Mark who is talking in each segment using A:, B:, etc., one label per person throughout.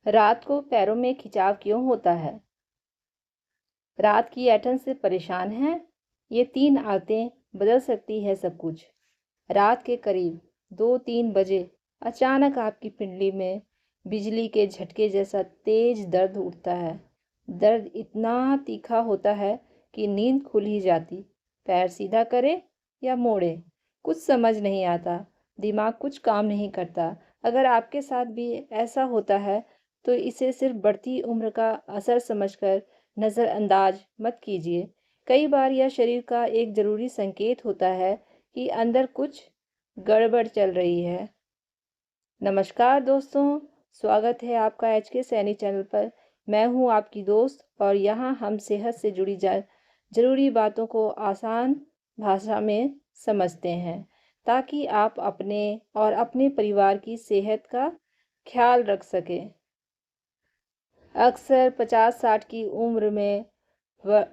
A: रात को पैरों में खिंचाव क्यों होता है? रात की ऐंठन से परेशान हैं? ये 3 आदतें बदल सकती है सब कुछ। रात के करीब 2-3 बजे अचानक आपकी पिंडली में बिजली के झटके जैसा तेज दर्द उठता है। दर्द इतना तीखा होता है कि नींद खुल ही जाती। पैर सीधा करें या मोड़ें, कुछ समझ नहीं आता। दिमाग कुछ काम नहीं करता। अगर आपके साथ भी ऐसा होता है, तो इसे सिर्फ बढ़ती उम्र का असर समझकर नज़रअंदाज मत कीजिए। कई बार यह शरीर का एक ज़रूरी संकेत होता है कि अंदर कुछ गड़बड़ चल रही है। नमस्कार दोस्तों, स्वागत है आपका एच के सैनी चैनल पर। मैं हूं आपकी दोस्त और यहां हम सेहत से जुड़ी ज़रूरी बातों को आसान भाषा में समझते हैं, ताकि आप अपने और अपने परिवार की सेहत का ख्याल रख सकें। अक्सर 50-60 की उम्र में व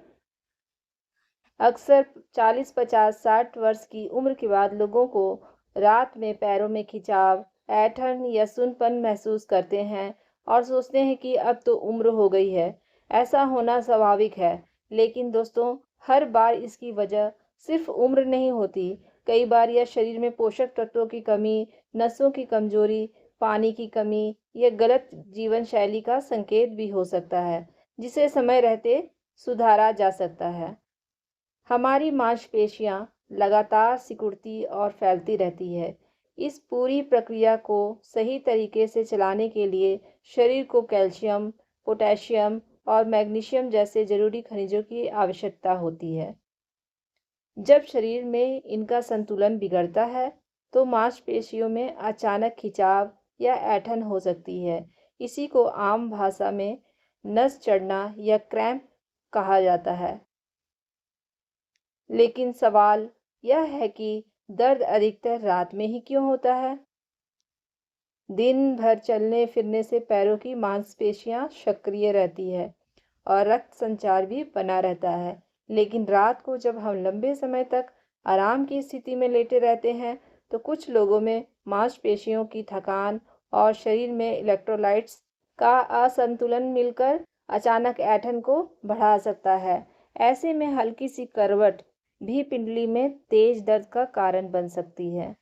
A: अक्सर 40, 50, 60 वर्ष की उम्र के बाद लोगों को रात में पैरों में खिंचाव, ऐंठन या सूनपन महसूस करते हैं और सोचते हैं कि अब तो उम्र हो गई है। ऐसा होना स्वाभाविक है, लेकिन दोस्तों, हर बार इसकी वजह सिर्फ उम्र नहीं होती। कई बार यह शरीर में पोषक तत्वों की कमी, नसों की कमजोरी, पानी की कमी या गलत जीवन शैली का संकेत भी हो सकता है, जिसे समय रहते सुधारा जा सकता है। हमारी मांसपेशियां लगातार सिकुड़ती और फैलती रहती है। इस पूरी प्रक्रिया को सही तरीके से चलाने के लिए शरीर को कैल्शियम, पोटेशियम और मैग्नीशियम जैसे जरूरी खनिजों की आवश्यकता होती है। जब शरीर में इनका संतुलन बिगड़ता है, तो मांसपेशियों में अचानक खिंचाव या ऐंठन हो सकती है। इसी को आम भाषा में नस चढ़ना या क्रैम्प कहा जाता है। लेकिन सवाल यह है कि दर्द अधिकतर रात में ही क्यों होता है? दिन भर चलने फिरने से पैरों की मांसपेशियां सक्रिय रहती है और रक्त संचार भी बना रहता है। लेकिन रात को जब हम लंबे समय तक आराम की स्थिति में लेटे रहते हैं, तो कुछ लोगों में मांसपेशियों की थकान और शरीर में इलेक्ट्रोलाइट्स का असंतुलन मिलकर अचानक ऐंठन को बढ़ा सकता है। ऐसे में हल्की सी करवट भी पिंडली में तेज दर्द का कारण बन सकती है।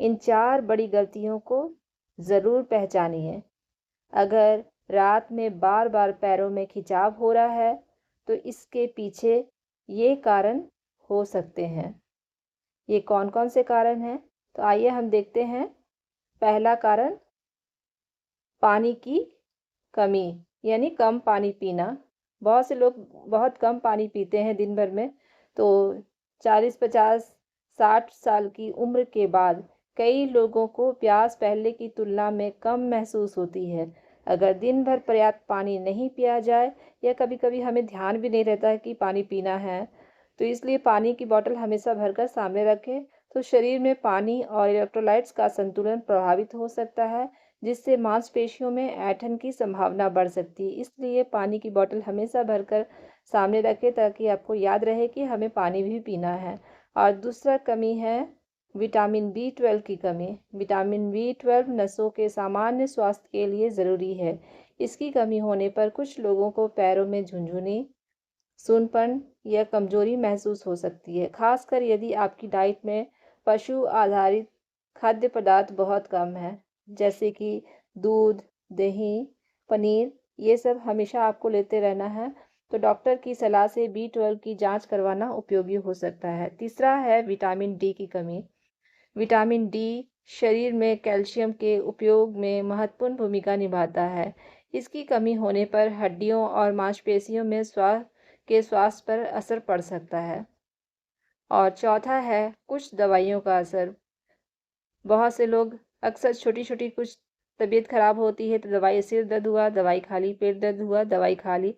A: इन 4 बड़ी गलतियों को ज़रूर पहचानिए। अगर रात में बार-बार पैरों में खिंचाव हो रहा है, तो इसके पीछे ये कारण हो सकते हैं। ये कौन-कौन से कारण हैं? तो आइए हम देखते हैं। पहला कारण, पानी की कमी, यानी कम पानी पीना। बहुत से लोग बहुत कम पानी पीते हैं दिन भर में। तो 40, 50, 60 साल की उम्र के बाद कई लोगों को प्यास पहले की तुलना में कम महसूस होती है। अगर दिन भर पर्याप्त पानी नहीं पिया जाए या कभी-कभी हमें ध्यान भी नहीं रहता है कि पानी पीना है, तो इसलिए पानी की बोतल हमेशा भरकर सामने रखें। तो शरीर में पानी और इलेक्ट्रोलाइट्स का संतुलन प्रभावित हो सकता है, जिससे मांसपेशियों में ऐंठन की संभावना बढ़ सकती है। इसलिए पानी की बोतल हमेशा भरकर सामने रखें, ताकि आपको याद रहे कि हमें पानी भी पीना है। और दूसरा कमी है विटामिन बी 12 की कमी। विटामिन बी 12 नसों के सामान्य स्वास्थ्य के लिए ज़रूरी है। इसकी कमी होने पर कुछ लोगों को पैरों में झुनझुनी, सूनपन या कमजोरी महसूस हो सकती है, खासकर यदि आपकी डाइट में पशु आधारित खाद्य पदार्थ बहुत कम है, जैसे कि दूध, दही, पनीर। ये सब हमेशा आपको लेते रहना है। तो डॉक्टर की सलाह से बी 12 की जांच करवाना उपयोगी हो सकता है। तीसरा है विटामिन डी की कमी। विटामिन डी शरीर में कैल्शियम के उपयोग में महत्वपूर्ण भूमिका निभाता है। इसकी कमी होने पर हड्डियों और मांसपेशियों में स्वास्थ्य पर असर पड़ सकता है। और चौथा है कुछ दवाइयों का असर। बहुत से लोग अक्सर छोटी-छोटी कुछ तबीयत खराब होती है तो दवाई, सिर दर्द हुआ दवाई खा ली, पेट दर्द हुआ दवाई खा ली।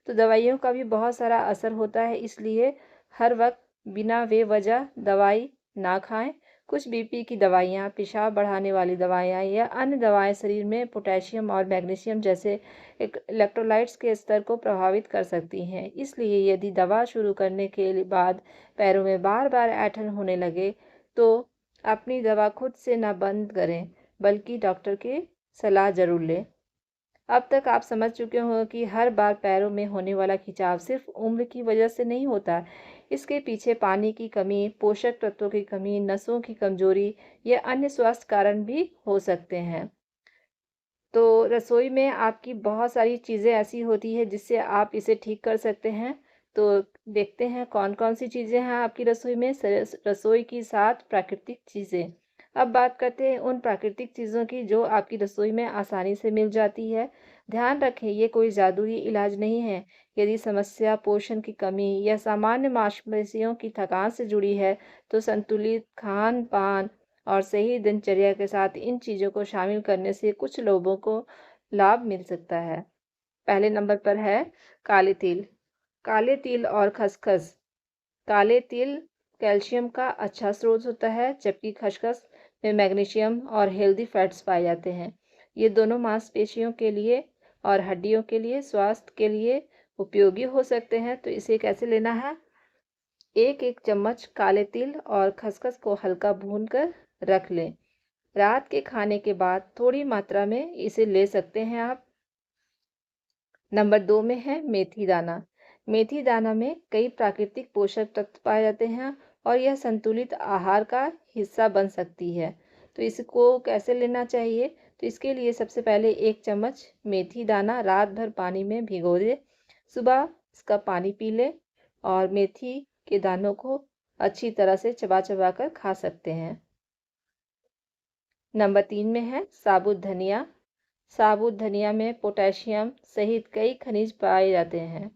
A: तो दवाइयों का भी बहुत सारा असर होता है, इसलिए हर वक्त बिना बेवजह दवाई ना खाएं। कुछ बीपी की दवाइयाँ, पेशाब बढ़ाने वाली दवाइयाँ या अन्य दवाएं शरीर में पोटेशियम और मैग्नीशियम जैसे इलेक्ट्रोलाइट्स के स्तर को प्रभावित कर सकती हैं। इसलिए यदि दवा शुरू करने के बाद पैरों में बार बार ऐंठन होने लगे, तो अपनी दवा खुद से ना बंद करें, बल्कि डॉक्टर के सलाह ज़रूर लें। अब तक आप समझ चुके होंगे कि हर बार पैरों में होने वाला खिंचाव सिर्फ उम्र की वजह से नहीं होता। इसके पीछे पानी की कमी, पोषक तत्वों की कमी, नसों की कमजोरी या अन्य स्वास्थ्य कारण भी हो सकते हैं। तो रसोई में आपकी बहुत सारी चीज़ें ऐसी होती हैं जिससे आप इसे ठीक कर सकते हैं। तो देखते हैं कौन-कौन सी चीज़ें हैं आपकी रसोई में। रसोई की 7 प्राकृतिक चीज़ें। अब बात करते हैं उन प्राकृतिक चीज़ों की जो आपकी रसोई में आसानी से मिल जाती है। ध्यान रखें, ये कोई जादुई इलाज नहीं है। यदि समस्या पोषण की कमी या सामान्य मांसपेशियों की थकान से जुड़ी है, तो संतुलित खान-पान और सही दिनचर्या के साथ इन चीज़ों को शामिल करने से कुछ लोगों को लाभ मिल सकता है। पहले नंबर पर है काले तिल। काले तिल और खसखस। काले तिल कैल्शियम का अच्छा स्रोत होता है, जबकि खसखस में मैग्नीशियम और हेल्दी फैट्स पाए जाते हैं। ये दोनों मांसपेशियों के लिए और हड्डियों के लिए स्वास्थ्य के लिए उपयोगी हो सकते हैं। तो इसे कैसे लेना है? एक एक चम्मच काले तिल और खसखस को हल्का भूनकर रख लें। रात के खाने के बाद थोड़ी मात्रा में इसे ले सकते हैं आप। नंबर 2 में है मेथी दाना। मेथी दाना में कई प्राकृतिक पोषक तत्व पाए जाते हैं और यह संतुलित आहार का हिस्सा बन सकती है। तो इसको कैसे लेना चाहिए? तो इसके लिए सबसे पहले 1 चम्मच मेथी दाना रात भर पानी में भिगो दें। सुबह इसका पानी पी लें और मेथी के दानों को अच्छी तरह से चबा-चबा कर खा सकते हैं। नंबर 3 में है साबुत धनिया। साबुत धनिया में पोटेशियम सहित कई खनिज पाए जाते हैं।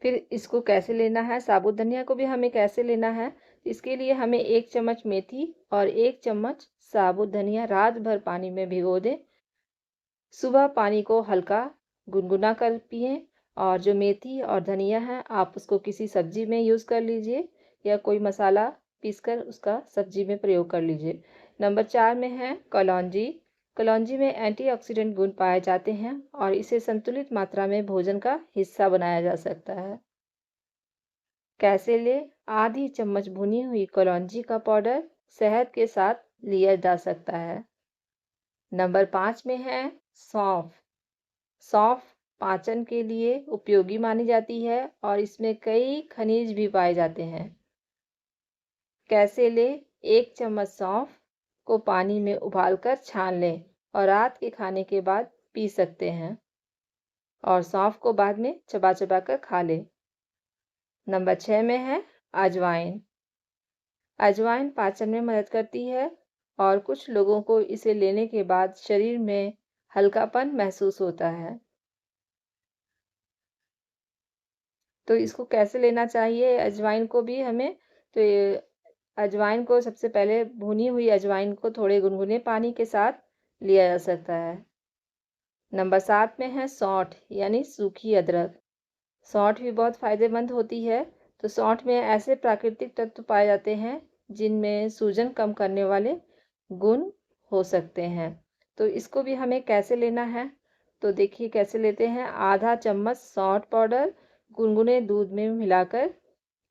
A: फिर इसको कैसे लेना है? साबुत धनिया को भी हमें कैसे लेना है? इसके लिए हमें 1 चम्मच मेथी और 1 चम्मच साबुत धनिया रात भर पानी में भिगो दें। सुबह पानी को हल्का गुनगुना कर पिएँ और जो मेथी और धनिया है आप उसको किसी सब्जी में यूज़ कर लीजिए या कोई मसाला पीसकर उसका सब्जी में प्रयोग कर लीजिए। नंबर 4 में है कलौंजी। कलौंजी में एंटीऑक्सीडेंट गुण पाए जाते हैं और इसे संतुलित मात्रा में भोजन का हिस्सा बनाया जा सकता है। कैसे लें? आधी चम्मच भुनी हुई कलौंजी का पाउडर शहद के साथ लिया जा सकता है। नंबर 5 में है सौंफ। सौंफ पाचन के लिए उपयोगी मानी जाती है और इसमें कई खनिज भी पाए जाते हैं। कैसे लें? 1 चम्मच सौंफ को पानी में उबालकर छान लें और रात के खाने के बाद पी सकते हैं और सौंफ को बाद में चबा-चबा कर खा लें। नंबर 6 में है अजवाइन। अजवाइन पाचन में मदद करती है और कुछ लोगों को इसे लेने के बाद शरीर में हल्कापन महसूस होता है। तो इसको कैसे लेना चाहिए अजवाइन को भी हमें? तो ये अजवाइन को सबसे पहले भुनी हुई अजवाइन को थोड़े गुनगुने पानी के साथ लिया जा सकता है। नंबर 7 में है सौंठ यानी सूखी अदरक। सौंठ भी बहुत फ़ायदेमंद होती है। तो सौंठ में ऐसे प्राकृतिक तत्व पाए जाते हैं जिनमें सूजन कम करने वाले गुण हो सकते हैं। तो इसको भी हमें कैसे लेना है? तो देखिए कैसे लेते हैं। आधा चम्मच सौंठ पाउडर गुनगुने दूध में मिलाकर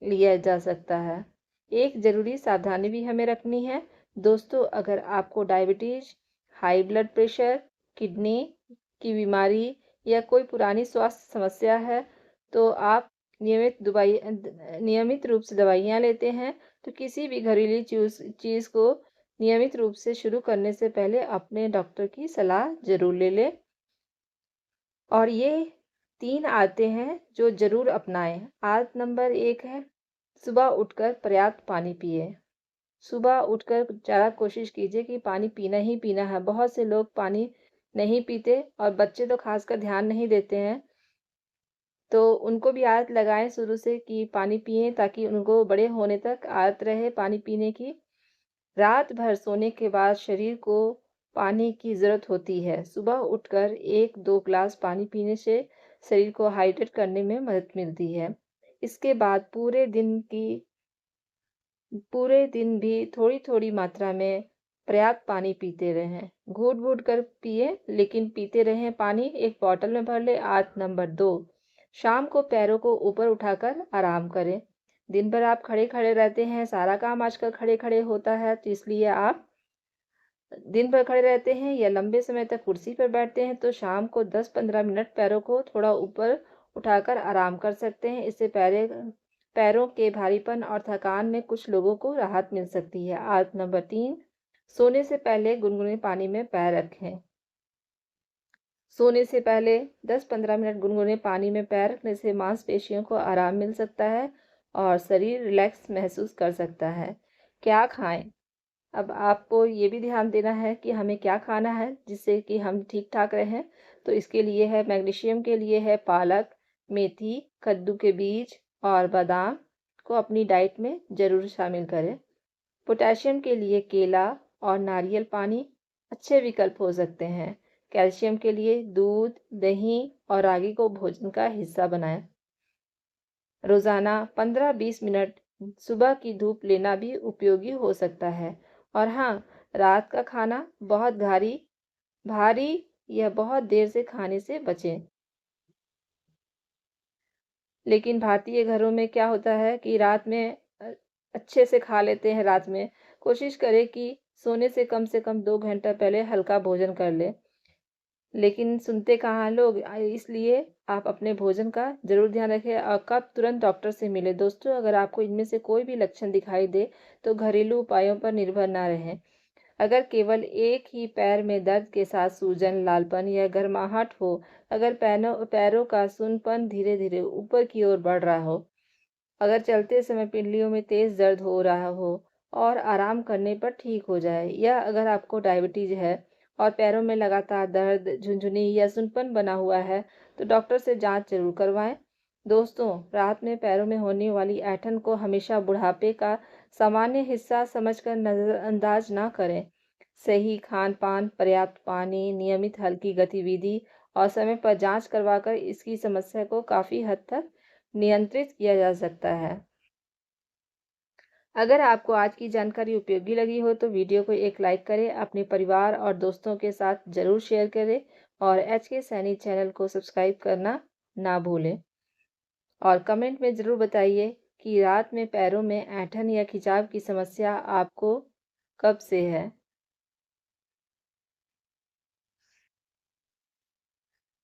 A: लिया जा सकता है। एक ज़रूरी सावधानी भी हमें रखनी है। दोस्तों, अगर आपको diabetes, high blood pressure, kidney की बीमारी या कोई पुरानी स्वास्थ्य समस्या है, तो आप नियमित रूप से दवाइयाँ लेते हैं, तो किसी भी घरेलू चीज़ को नियमित रूप से शुरू करने से पहले अपने डॉक्टर की सलाह ज़रूर ले लें। और ये 3 आदतें हैं जो ज़रूर अपनाएँ। आदत नंबर 1 है सुबह उठकर पर्याप्त पानी पिएँ। सुबह उठकर ज़्यादा कोशिश कीजिए कि पानी पीना ही पीना है। बहुत से लोग पानी नहीं पीते और बच्चे तो ख़ासकर ध्यान नहीं देते हैं। तो उनको भी आदत लगाएँ शुरू से कि पानी पिएँ ताकि उनको बड़े होने तक आदत रहे पानी पीने की। रात भर सोने के बाद शरीर को पानी की ज़रूरत होती है। सुबह उठकर 1-2 ग्लास पानी पीने से शरीर को हाइड्रेट करने में मदद मिलती है। इसके बाद पूरे दिन भी थोड़ी-थोड़ी मात्रा में पर्याप्त पानी पीते रहें। घूँट-घूँट कर पिएँ लेकिन पीते रहें पानी। एक बॉटल में भर लें। आदत नंबर 2 शाम को पैरों को ऊपर उठाकर आराम करें। दिन भर आप खड़े खड़े रहते हैं, सारा काम आजकल खड़े खड़े होता है, तो इसलिए आप दिन भर खड़े रहते हैं या लंबे समय तक कुर्सी पर बैठते हैं, तो शाम को 10-15 मिनट पैरों को थोड़ा ऊपर उठाकर आराम कर सकते हैं। इससे पैरों के भारीपन और थकान में कुछ लोगों को राहत मिल सकती है। आदत नंबर 3, सोने से पहले गुनगुने पानी में पैर रखें। सोने से पहले 10-15 मिनट गुनगुने पानी में पैर रखने से मांसपेशियों को आराम मिल सकता है और शरीर रिलैक्स महसूस कर सकता है। क्या खाएं? अब आपको ये भी ध्यान देना है कि हमें क्या खाना है जिससे कि हम ठीक ठाक रहें। तो इसके लिए है, मैग्नीशियम के लिए है पालक, मेथी, कद्दू के बीज और बादाम को अपनी डाइट में ज़रूर शामिल करें। पोटेशियम के लिए केला और नारियल पानी अच्छे विकल्प हो सकते हैं। कैल्शियम के लिए दूध, दही और रागी को भोजन का हिस्सा बनाएं। रोज़ाना 15-20 मिनट सुबह की धूप लेना भी उपयोगी हो सकता है। और हाँ, रात का खाना बहुत भारी या बहुत देर से खाने से बचें। लेकिन भारतीय घरों में क्या होता है कि रात में अच्छे से खा लेते हैं रात में। कोशिश करें कि सोने से कम 2 घंटा पहले हल्का भोजन कर लें। लेकिन सुनते कहाँ हैं लोग, इसलिए आप अपने भोजन का ज़रूर ध्यान रखें और कब तुरंत डॉक्टर से मिलें। दोस्तों, अगर आपको इनमें से कोई भी लक्षण दिखाई दे तो घरेलू उपायों पर निर्भर ना रहें। अगर केवल एक ही पैर में दर्द के साथ सूजन, लालपन या गर्माहट हो, अगर पैरों का सूनपन धीरे धीरे ऊपर की ओर बढ़ रहा हो, अगर चलते समय पिंडलियों में तेज दर्द हो रहा हो और आराम करने पर ठीक हो जाए, या अगर आपको डायबिटीज है और पैरों में लगातार दर्द, झुनझुनी या सुनपन बना हुआ है, तो डॉक्टर से जांच जरूर करवाएं। दोस्तों, रात में पैरों में होने वाली ऐंठन को हमेशा बुढ़ापे का सामान्य हिस्सा समझकर नजरअंदाज ना करें। सही खान पान, पर्याप्त पानी, नियमित हल्की गतिविधि और समय पर जांच करवाकर इसकी समस्या को काफ़ी हद तक नियंत्रित किया जा सकता है। अगर आपको आज की जानकारी उपयोगी लगी हो तो वीडियो को एक लाइक करें, अपने परिवार और दोस्तों के साथ ज़रूर शेयर करें और एच के सैनी चैनल को सब्सक्राइब करना ना भूलें। और कमेंट में ज़रूर बताइए कि रात में पैरों में ऐंठन या खिंचाव की समस्या आपको कब से है।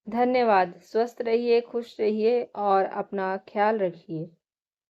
A: धन्यवाद। स्वस्थ रहिए, खुश रहिए और अपना ख्याल रखिए।